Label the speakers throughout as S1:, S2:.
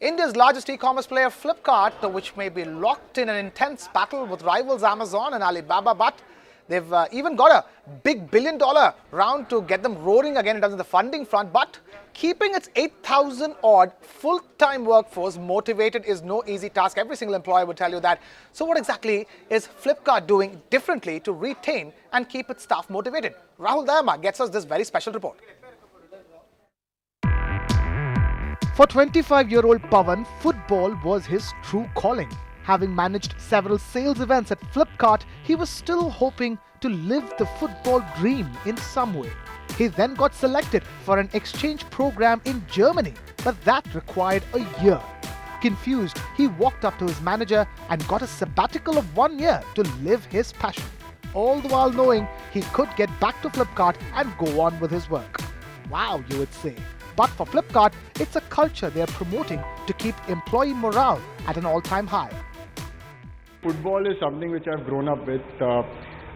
S1: India's largest e-commerce player Flipkart, which may be locked in an intense battle with rivals Amazon and Alibaba, but they've even got a big billion-dollar round to get them roaring again in terms of the funding front. But keeping its 8,000-odd full-time workforce motivated is no easy task. Every single employer would tell you that. So what exactly is Flipkart doing differently to retain and keep its staff motivated? Rahul Dayama gets us this very special report. For 25-year-old Pawan, football was his true calling. Having managed several sales events at Flipkart, he was still hoping to live the football dream in some way. He then got selected for an exchange program in Germany, but that required a year. Confused, he walked up to his manager and got a sabbatical of 1 year to live his passion, all the while knowing he could get back to Flipkart and go on with his work. Wow, you would say. But for Flipkart, it's a culture they are promoting to keep employee morale at an all-time high.
S2: Football is something which I've grown up with.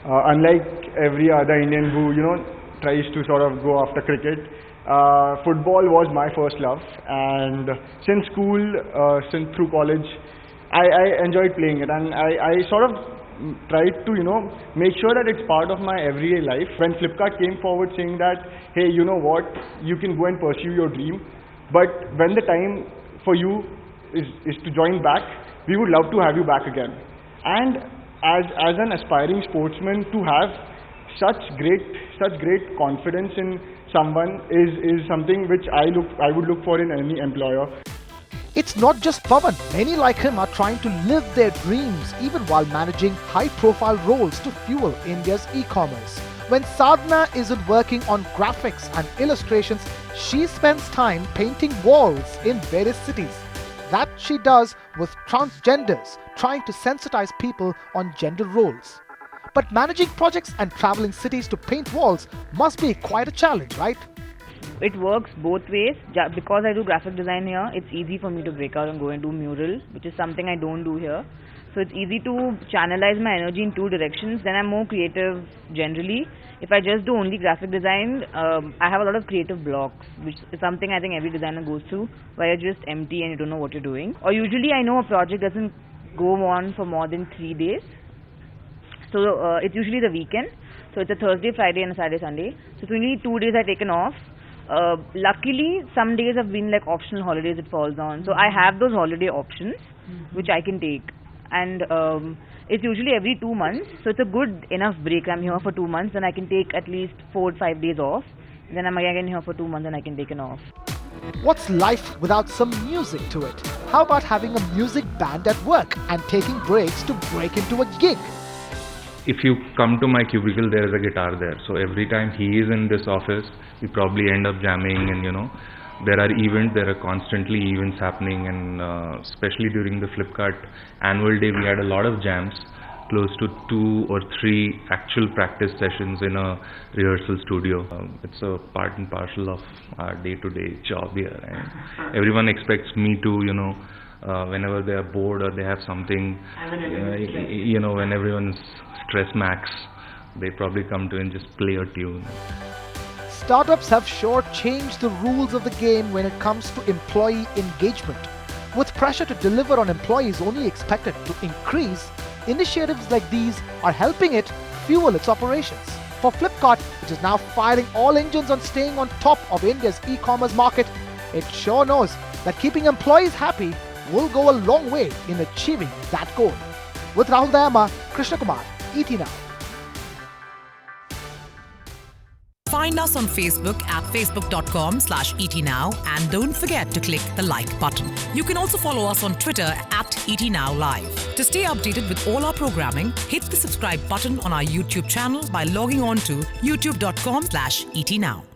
S2: Unlike every other Indian who, tries to sort of go after cricket, football was my first love. And since school, through college, I enjoyed playing it. And I sort of tried to, make sure that it's part of my everyday life. When Flipkart came forward saying that, hey, you know what, you can go and pursue your dream, but when the time for you is to join back, we would love to have you back again. And as an aspiring sportsman, to have such great confidence in someone is something which I would look for in any employer.
S1: It's not just Pawan. Many like him are trying to live their dreams even while managing high-profile roles to fuel India's e-commerce. When Sadhana isn't working on graphics and illustrations, she spends time painting walls in various cities. That she does with transgenders, trying to sensitize people on gender roles. But managing projects and traveling cities to paint walls must be quite a challenge, right?
S3: It works both ways. Because I do graphic design here, it's easy for me to break out and go and do mural, which is something I don't do here. So it's easy to channelize my energy in two directions. Then I'm more creative generally. If I just do only graphic design, I have a lot of creative blocks, which is something I think every designer goes through, where you're just empty and you don't know what you're doing. Or usually I know a project doesn't go on for more than 3 days. So it's usually the weekend. So it's a Thursday, Friday and a Saturday, Sunday. So it's only 2 days I've taken off. Luckily, some days have been like optional holidays it falls on. So I have those holiday options, which I can take. And it's usually every 2 months. So it's a good enough break. I'm here for 2 months and I can take at least 4 or 5 days off. Then I'm again here for 2 months and I can take an off.
S1: What's life without some music to it? How about having a music band at work and taking breaks to break into a gig?
S4: If you come to my cubicle, there is a guitar there. So every time he is in this office, we probably end up jamming, and there are constantly events happening, and especially during the Flipkart annual day, we had a lot of jams, close to 2 or 3 actual practice sessions in a rehearsal studio. It's a part and parcel of our day-to-day job here, and everyone expects me to, whenever they are bored or they have something, when everyone's stress max, they probably come to and just play a tune.
S1: Startups have sure changed the rules of the game when it comes to employee engagement. With pressure to deliver on employees only expected to increase, initiatives like these are helping it fuel its operations. For Flipkart, which is now firing all engines on staying on top of India's e-commerce market, it sure knows that keeping employees happy will go a long way in achieving that goal. With Rahul Dayama, Krishna Kumar, ET Now.
S5: Find us on Facebook at facebook.com/ETNow and don't forget to click the like button. You can also follow us on Twitter at ETNowLive. To stay updated with all our programming, hit the subscribe button on our YouTube channel by logging on to youtube.com/ETNow.